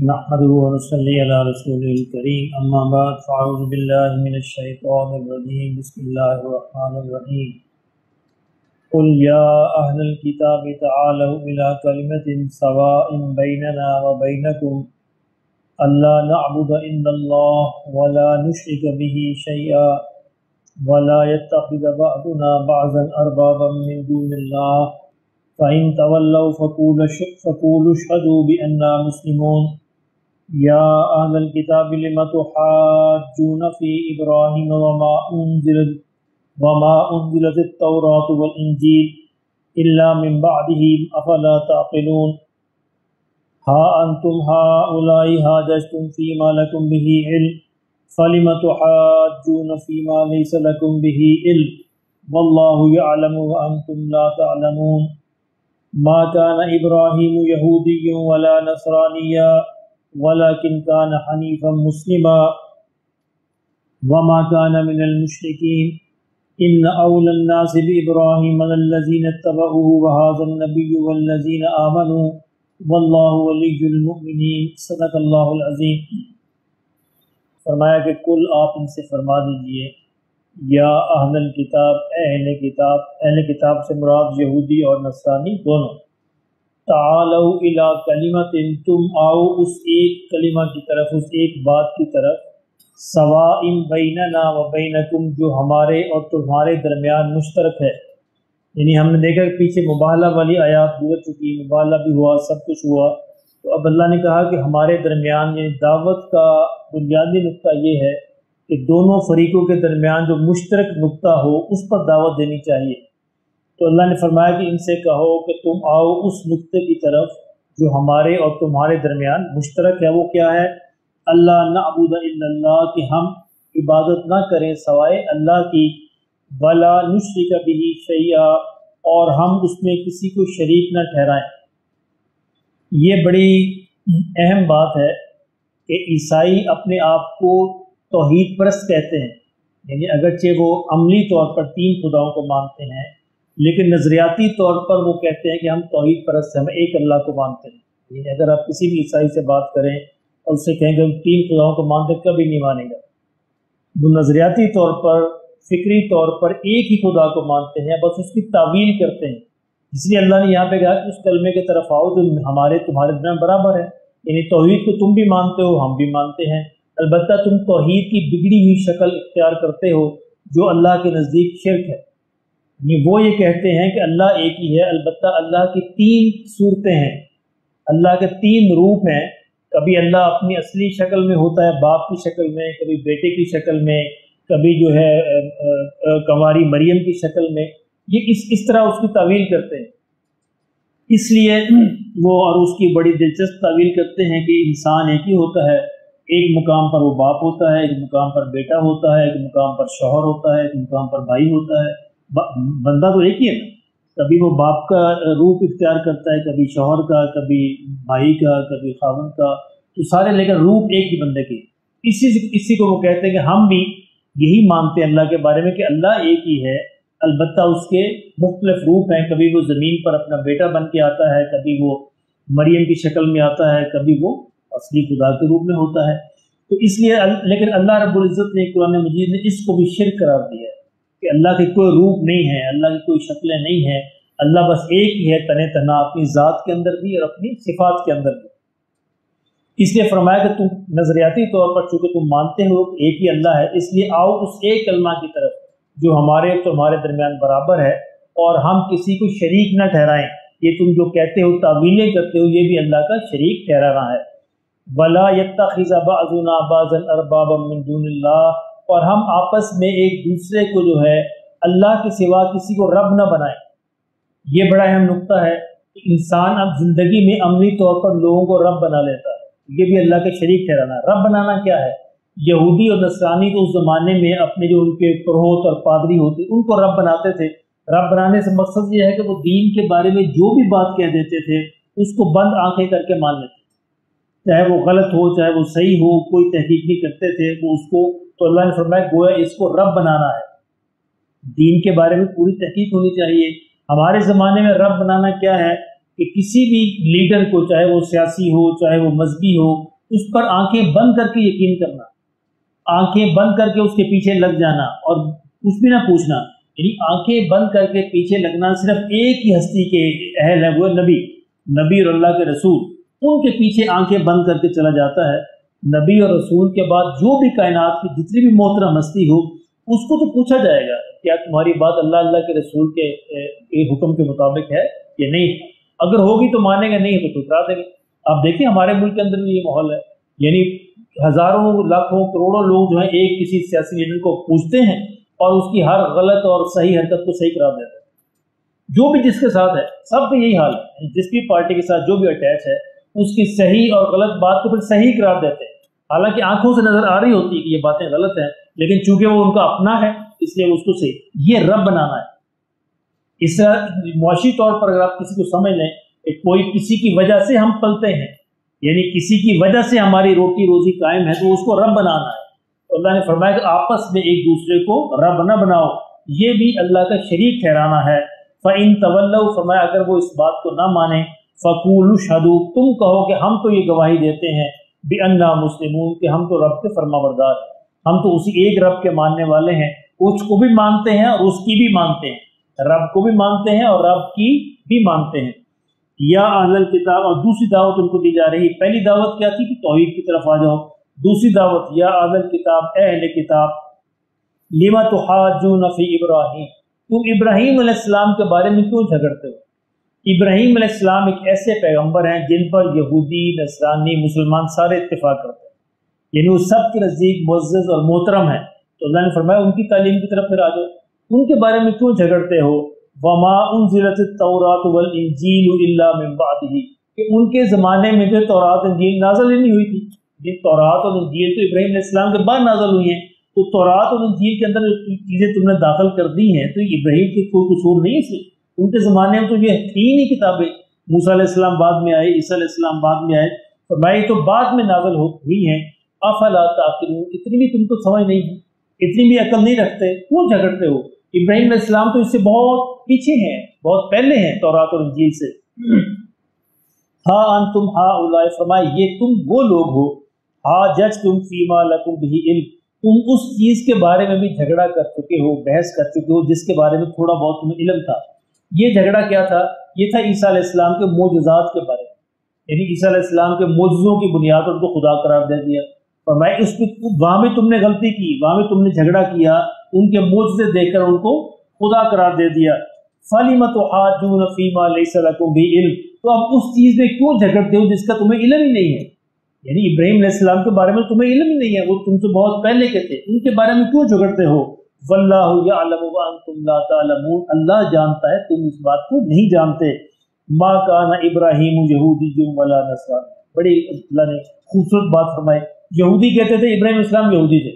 نحمده ونصلي على رسوله الكريم أما بعد فأعوذ بالله من الشيطان الرجيم بسم الله الرحمن الرحيم قل يا أهل الكتاب تعالوا إلى كلمة سواء بيننا وبينكم ألا نعبد إلا الله ولا نشرك به شيئا ولا يتخذ بعضنا بعضا أربابا من دون الله فإن تولوا فقولوا اشهدوا بأننا مسلمون يا أهل الكتاب لم تحاجون في إبراهيم وما أنزلت التوراة والإنجيل إلا من بعده أفلا تعقلون ها أنتم هؤلاء حاججتم فيما لكم به علم فلم تحاجون فيما ليس لكم به علم والله يعلم وأنتم لا تعلمون ما كان إبراهيم يهوديا ولا نصرانيا ولكن كان حنيفا مسلما وما كان من المشركين إن أولى الناس بإبراهيم الذين اتبعوه وهذا النبي والذين آمنوا والله ولي المؤمنين صدق اللہ العظیم۔ فرمایا کہ کل آپ ان سے فرما دیجئے یا اہل الکتاب، اہل کتاب سے مراد یہودی اور نصرانی دونوں، تعالوا الی کلمۃ، تم آؤ اس ایک کلمہ کی طرف، اس ایک بات کی طرف، سواء بیننا و بینکم، جو ہمارے اور تمہارے درمیان مشترک ہے۔ یعنی ہم نے دیکھا کہ پیچھے مباہلہ والی آیات گزر چکی، مباہلہ بھی ہوا، سب کچھ ہوا، تو اب اللہ نے کہا کہ ہمارے درمیان یعنی دعوت کا بنیادی نقطہ یہ ہے کہ دونوں فریقوں کے درمیان جو مشترک نقطہ ہو اس پر دعوت دینی چاہیے۔ تو اللہ نے فرمایا کہ ان سے کہو کہ تم آؤ اس نقطے کی طرف جو ہمارے اور تمہارے درمیان مشترک ہے۔ وہ کیا ہے؟ اللہ نعبد الا اللہ، کہ ہم عبادت نہ کریں سوائے اللہ کی، ولا نشرک بہ شیئا، اور ہم اس میں کسی کو شریک نہ ٹھہرائیں۔ یہ بڑی اہم بات ہے کہ عیسائی اپنے آپ کو توحید پرست کہتے ہیں، یعنی اگرچہ وہ عملی طور پر تین خداؤں کو مانتے ہیں لیکن نظریاتی طور پر وہ کہتے ہیں کہ ہم توحید پرست ہیں، ہم ایک اللہ کو مانتے ہیں۔ یعنی اگر آپ کسی بھی عیسائی سے بات کریں اور اس سے کہیں کہ ہم تین خداؤں کو مانتے ہیں، کبھی نہیں مانے گا۔ وہ نظریاتی طور پر، فکری طور پر ایک ہی خدا کو مانتے ہیں، بس اس کی تعویل کرتے ہیں۔ اس لیے اللہ نے یہاں پہ کہا کہ اس کلمے کی طرف آؤ جو ہمارے تمہارے درمیان برابر ہے، یعنی توحید کو تم بھی مانتے ہو، ہم بھی مانتے ہیں، البتہ تم توحید کی بگڑی ہوئی شکل اختیار کرتے ہو جو اللہ کے نزدیک شرک ہے۔ یعنی وہ یہ کہتے ہیں کہ اللہ ایک ہی ہے، البتہ اللہ کی تین صورتیں ہیں، اللہ کے تین روپ ہیں۔ کبھی اللہ اپنی اصلی شکل میں ہوتا ہے باپ کی شکل میں، کبھی بیٹے کی شکل میں، کبھی جو ہے کنواری مریم کی شکل میں، یہ اس طرح اس کی تعویل کرتے ہیں۔ اس لیے وہ اور اس کی بڑی دلچسپ تعویل کرتے ہیں کہ انسان ایک ہی ہوتا ہے، ایک مقام پر وہ باپ ہوتا ہے، ایک مقام پر بیٹا ہوتا ہے، ایک مقام پر شوہر ہوتا ہے، ایک مقام پر بھائی ہوتا ہے۔ بندہ تو ایک ہی ہے نا، کبھی وہ باپ کا روپ اختیار کرتا ہے، کبھی شوہر کا، کبھی بھائی کا، کبھی خاوند کا، تو سارے لیکن روپ ایک ہی بندے کی۔ اسی کو وہ کہتے ہیں کہ ہم بھی یہی مانتے ہیں اللہ کے بارے میں کہ اللہ ایک ہی ہے، البتہ اس کے مختلف روپ ہیں۔ کبھی وہ زمین پر اپنا بیٹا بن کے آتا ہے، کبھی وہ مریم کی شکل میں آتا ہے، کبھی وہ اصلی خدا کے روپ میں ہوتا ہے۔ تو اس لیے لیکن اللہ رب العزت نے قرآن مجید نے اس کو بھی شرک قرار دیا ہے کہ اللہ کے کوئی روپ نہیں ہے، اللہ کی کوئی شکلیں نہیں ہیں، اللہ بس ایک ہی ہے تن تنہا، اپنی ذات کے اندر بھی اور اپنی صفات کے اندر بھی۔ اس لیے فرمایا کہ تم نظریاتی طور پر چونکہ تم مانتے ہو کہ ایک ہی اللہ ہے، اس لیے آؤ اس ایک کلمہ کی طرف جو ہمارے تمہارے درمیان برابر ہے، اور ہم کسی کو شریک نہ ٹھہرائیں۔ یہ تم جو کہتے ہو، تعویلیں کرتے ہو، یہ بھی اللہ کا شریک ٹھہرانا ہے۔ وَلَا يَتَّخِذَ بَعْضُنَا بَعْضًا أَرْبَابًا مِّن دُونِ اللَّهِ، اور ہم آپس میں ایک دوسرے کو جو ہے اللہ کے سوا کسی کو رب نہ بنائیں۔ یہ بڑا اہم نقطہ ہے کہ انسان اب زندگی میں عملی طور پر لوگوں کو رب بنا لیتا ہے، یہ بھی اللہ کے شریک ٹھہرانا ہے۔ رب بنانا کیا ہے؟ یہودی اور نصرانی تو اس زمانے میں اپنے جو ان کے پروہت اور پادری ہوتے ان کو رب بناتے تھے۔ رب بنانے سے مقصد یہ ہے کہ وہ دین کے بارے میں جو بھی بات کہہ دیتے تھے اس کو بند آنکھیں کر کے مان لیتے تھے، چاہے وہ غلط ہو چاہے وہ صحیح ہو، کوئی تحقیق نہیں کرتے تھے وہ اس کو۔ تو اللہ نے فرمایا گویا اس کو رب بنانا ہے، دین کے بارے میں پوری تحقیق ہونی چاہیے۔ ہمارے زمانے میں رب بنانا کیا ہے کہ کسی بھی لیڈر کو، چاہے وہ سیاسی ہو چاہے وہ مذہبی ہو، اس پر آنکھیں بند کر کے یقین کرنا، آنکھیں بند کر کے اس کے پیچھے لگ جانا اور کچھ بھی نہ پوچھنا. یعنی آنکھیں بند کر کے پیچھے لگنا صرف ایک ہی ہستی کے اہل ہے، وہ نبی اور اللہ کے رسول. ان کے پیچھے آنکھیں بند کر کے چلا جاتا ہے. نبی اور رسول کے بعد جو بھی کائنات کی جتنی بھی محترم ہستی ہو، اس کو تو پوچھا جائے گا کیا تمہاری بات اللہ کے رسول کے حکم کے مطابق ہے یا نہیں. اگر ہوگی تو مانیں گے، نہیں تو ٹھکرا دیں گے. آپ دیکھیں ہمارے ملک کے اندر بھی یہ ماحول ہے. یعنی ہزاروں لاکھوں کروڑوں لوگ جو ہیں ایک کسی سیاسی لیڈر کو پوچھتے ہیں اور اس کی ہر غلط اور صحیح حرکت کو صحیح قرار دیتے ہیں. جو بھی جس کے ساتھ ہے، سب کا یہی حال ہے. جس بھی پارٹی کے ساتھ جو بھی اٹیچ ہے، اس کی صحیح اور غلط بات کو پھر صحیح قرار دیتے ہیں. حالانکہ آنکھوں سے نظر آ رہی ہوتی ہے کہ یہ باتیں غلط ہیں، لیکن چونکہ وہ ان کا اپنا ہے اس لیے اس کو صحیح. یہ رب بنانا ہے. اس طرح معاشی طور پر اگر آپ کسی کو سمجھ لیں کہ کوئی کسی کی وجہ سے ہم پلتے ہیں، یعنی کسی کی وجہ سے ہماری روٹی روزی قائم ہے، تو اس کو رب بنانا ہے. اللہ نے فرمایا کہ آپس میں ایک دوسرے کو رب نہ بناؤ، یہ بھی اللہ کا شریک ٹھہرانا ہے. فَإِن تَوَلَّوْا، فرمایا اگر وہ اس بات کو نہ مانیں، فَقُولُوا اشْهَدُوا، تم کہو کہ ہم تو یہ گواہی دیتے ہیں، بِأَنَّا مُسْلِمُونَ، کہ ہم تو رب کے فرما بردار ہیں، ہم تو اسی ایک رب کے ماننے والے ہیں. اس کو بھی مانتے ہیں اور اس کی بھی مانتے ہیں، رب کو بھی مانتے ہیں اور رب کی بھی مانتے ہیں. یا اہل الکتاب، اور دوسری دعوت ان کو دی جا رہی ہے. پہلی دعوت کیا تھی کہ توحید کی طرف آ جاؤ. دوسری دعوت یا اہل الکتاب، اے اہل کتاب، لما تحاجون فی ابراہیم، تم ابراہیم علیہ السلام کے بارے میں کیوں جھگڑتے ہو؟ ابراہیم علیہ السلام ایک ایسے پیغمبر ہیں جن پر یہودی، نصرانی، مسلمان سارے اتفاق کرتے ہیں، یعنی وہ سب کے نزدیک معزز اور محترم ہیں. تو اللہ نے فرمایا ان کی تعلیم کی طرف پھر آ جاؤ. ان کے بارے میں کیوں جھگڑتے ہو؟ وما انزلت التوراۃ والانجیل الا من بعدہ، کہ ان کے زمانے میں جو تورات انجیل نازل نہیں ہوئی تھی. یہ تورات اور انجیل تو ابراہیم علیہ السلام کے بعد نازل ہوئی ہیں. تو تورات اور انجیل کے اندر جو چیزیں تم نے داخل کر دی ہیں تو ابراہیم کے کوئی قصور نہیں تھی. ان کے زمانے میں تو یہ تھی نہیں کتابیں. موسیٰ علیہ السلام بعد میں آئے، عیسیٰ علیہ السلام بعد میں آئے، فرمایا تو بعد میں نازل ہوئی ہیں. افلا تعقلون، اتنی بھی تم تو سمجھ نہیں ہے، اتنی بھی عقل نہیں رکھتے، کیوں جھگڑتے ہو؟ ابراہیم علیہ السلام تو اس سے بہت پیچھے ہیں، بہت پہلے ہیں تورات اور انجیل سے. ہاں انتم ہؤلاء، فرمائے یہ تم وہ لوگ ہو، حاججتم فیما لکم بہ علم، تم اس چیز کے بارے میں بھی جھگڑا کر چکے ہو، بحث کر چکے ہو جس کے بارے میں تھوڑا بہت تمہیں علم تھا. یہ جھگڑا کیا تھا؟ یہ تھا عیسیٰ علیہ السلام کے معجزات کے بارے میں. یعنی عیسیٰ علیہ السلام کے معجزوں کی بنیاد پر ان کو خدا قرار دے دیا. فرمایا اس پہ وہاں بھی تم نے غلطی کی، وہاں بھی تم نے جھگڑا کیا، ان کے معجزے دیکھ کر ان کو خدا قرار دے دیا. فَلِمَ تُحَاجُّونَ فِيمَا لَيْسَ لَكُمْ بِهِ عِلْمٌ، تو اب اس چیز میں کیوں جھگڑتے ہو جس کا تمہیں علم ہی نہیں ہے؟ یعنی ابراہیم علیہ السلام کے بارے میں تمہیں علم ہی نہیں ہے، وہ تم سے بہت پہلے کے تھے، ان کے بارے میں کیوں جھگڑتے ہو؟ وَاللَّهُ يَعْلَمُ وَأَنْتُمْ لَا تَعْلَمُونَ، اللہ جانتا ہے تم اس بات کو نہیں جانتے. مَا كَانَ إِبْرَاهِيمُ يَهُودِيًّا وَلَا نَصْرَانِيًّا، بڑی اللہ نے خوبصورت بات فرمائی. یہودی کہتے تھے ابراہیم علیہ السلام یہودی تھے،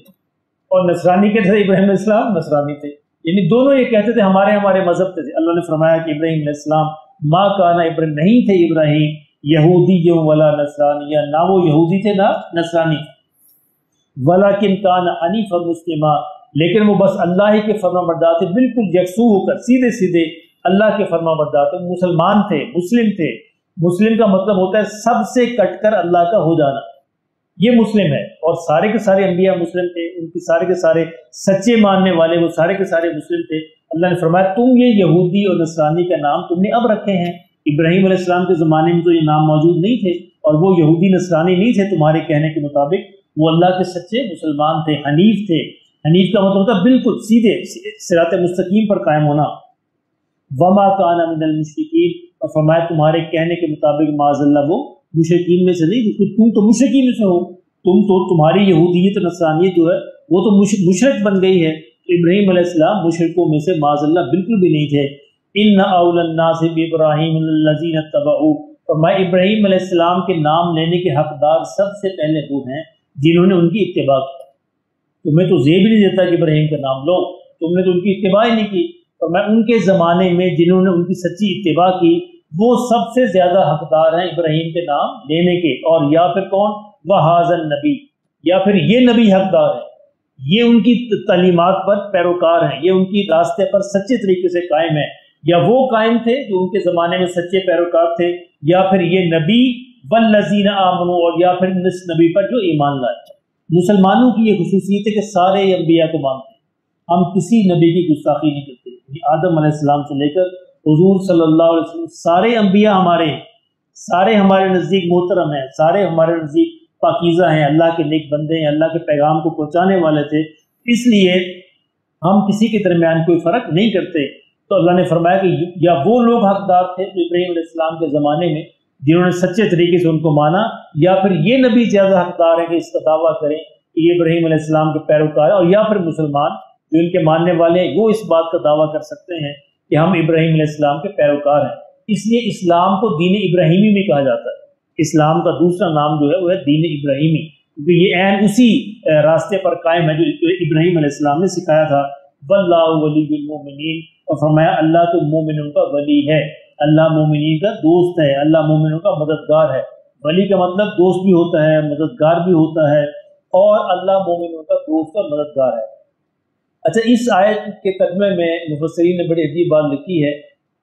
اور نصرانی کہتے تھے ابراہیم علیہ السلام نصرانی تھے. یعنی دونوں یہ کہتے تھے ہمارے مذہب تھے. اللہ نے فرمایا کہ ابراہیم علیہ السلام ما کان ابراہیم، نہیں تھے ابراہیم یہودی ولا نصرانی، نہ وہ یہودی تھے نہ نصرانی، ولکن کان حنیفا مسلما، لیکن وہ بس اللہ ہی کے فرما بردار تھے، بالکل یکسو ہو کر سیدھے سیدھے اللہ کے فرما بردار تھے. مسلمان تھے، مسلم تھے. مسلم کا مطلب ہوتا ہے سب سے کٹ کر اللہ کا ہو جانا، یہ مسلم ہے. اور سارے کے سارے انبیاء مسلم تھے، ان کے سارے سچے ماننے والے وہ سارے کے سارے مسلم تھے. اللہ نے فرمایا تم یہ یہودی اور نصرانی کا نام تم نے اب رکھے ہیں، ابراہیم علیہ السلام کے زمانے میں تو یہ نام موجود نہیں تھے، اور وہ یہودی نصرانی نہیں تھے تمہارے کہنے کے مطابق، وہ اللہ کے سچے مسلمان تھے، حنیف تھے. حنیف کا مطلب ہوتا ہے بالکل سیدھے صراط مستقیم پر قائم ہونا. وما کان من المشرکین، اور فرمایا تمہارے کہنے کے مطابق معاذ اللہ وہ مشرکین میں سے نہیں، کیونکہ تم تو مشرکین میں سے ہو، تمہاری یہودیت اور نصرانیت جو ہے وہ تو مشرک بن گئی ہے. ابراہیم علیہ السلام مشرکوں میں سے معاذ اللہ بالکل بھی نہیں تھے. ان اول الناس بابراہیم الذین اتبعوا، فرمایا ابراہیم علیہ السلام کے نام لینے کے حقدار سب سے پہلے وہ ہیں جنہوں نے ان کی اتباع کی. تمہیں تو زیب نہیں دیتا کہ ابراہیم کا نام لو، تم نے تو ان کی اتباع ہی نہیں کی. فرمایا ان کے زمانے میں جنہوں نے ان کی سچی اتباع کی وہ سب سے زیادہ حقدار ہیں ابراہیم کے نام لینے کے. اور یا پھر کون؟ وَهَذَا النَّبِيُّ، یا پھر یہ نبی حقدار ہے، یہ ان کی تعلیمات پر پیروکار ہیں، یہ ان کی راستے پر سچے طریقے سے قائم ہے. یا وہ قائم تھے جو ان کے زمانے میں سچے پیروکار تھے، یا پھر یہ نبی والذین آمنوا، اور یا پھر اس نبی پر جو ایمان لائے۔ مسلمانوں کی یہ خصوصیت ہے کہ سارے انبیاء کو مانتے ہیں، ہم کسی نبی کی گستاخی نہیں کرتے۔ آدم علیہ السلام سے لے کر حضور صلی اللہ علیہ وسلم سارے انبیاء ہمارے ہیں، سارے ہمارے نزدیک محترم ہیں، سارے ہمارے نزدیک پاکیزہ ہیں، اللہ کے نیک بندے ہیں، اللہ کے پیغام کو پہنچانے والے تھے، اس لیے ہم کسی کے درمیان کوئی فرق نہیں کرتے۔ تو اللہ نے فرمایا کہ یا وہ لوگ حقدار تھے جو ابراہیم علیہ السلام کے زمانے میں جنہوں نے سچے طریقے سے ان کو مانا، یا پھر یہ نبی زیادہ حقدار ہیں کہ اس کا دعویٰ کریں کہ یہ ابراہیم علیہ السلام کے پیروکار ہیں، اور یا پھر مسلمان جو ان کے ماننے والے ہیں وہ اس بات کا دعویٰ کر سکتے ہیں کہ ہم ابراہیم علیہ السلام کے پیروکار ہیں۔ اس لیے اسلام کو دین ابراہیمی میں کہا جاتا ہے۔ اسلام کا دوسرا نام جو ہے وہ ہے دین ابراہیمی، کیونکہ یہ عین اسی راستے پر قائم ہے جو ابراہیم علیہ السلام نے سکھایا تھا۔ واللہ ولی المؤمنین، اور فرمایا اللہ تو مومنوں کا ولی ہے، اللہ مومنین کا دوست ہے، اللہ مومنوں کا مددگار ہے۔ ولی کا مطلب دوست بھی ہوتا ہے، مددگار بھی ہوتا ہے، اور اللہ مومنوں کا دوست اور مددگار ہے۔ اچھا، اس آیت کے ترجمے میں مفسرین نے بڑی عجیب بات لکھی ہے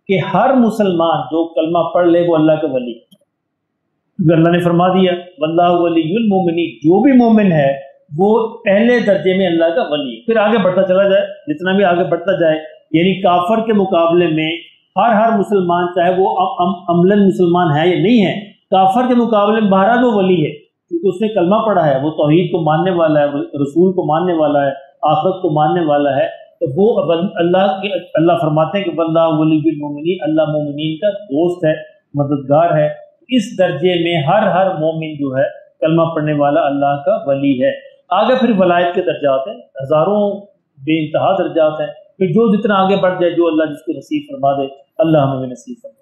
کہ ہر مسلمان جو کلمہ پڑھ لے وہ اللہ کا ولی، کیونکہ اللہ نے فرما دیا واللہ ولی المؤمنین، جو بھی مومن ہے وہ پہلے درجے میں اللہ کا ولی ہے۔ پھر آگے بڑھتا چلا جائے، جتنا بھی آگے بڑھتا جائے، یعنی کافر کے مقابلے میں ہر مسلمان، چاہے وہ عملاً مسلمان ہے یا نہیں ہے، کافر کے مقابلے میں بہرحال وہ ولی ہے، کیونکہ اس نے کلمہ پڑھا ہے، وہ توحید کو ماننے والا ہے، رسول کو ماننے والا ہے، آخرت کو ماننے والا ہے۔ تو وہ اللہ فرماتے ہیں کہ واللہ ولی المؤمنین، اللہ مومنین کا دوست ہے، مددگار ہے۔ اس درجے میں ہر مومن جو ہے کلمہ پڑھنے والا اللہ کا ولی ہے۔ آگے پھر ولایت کے درجات ہیں، ہزاروں بے انتہا درجات ہیں، پھر جو جتنا آگے بڑھ جائے، جو اللہ جس کو نصیب فرما دے، اللہ ہمیں نصیب فرما دے۔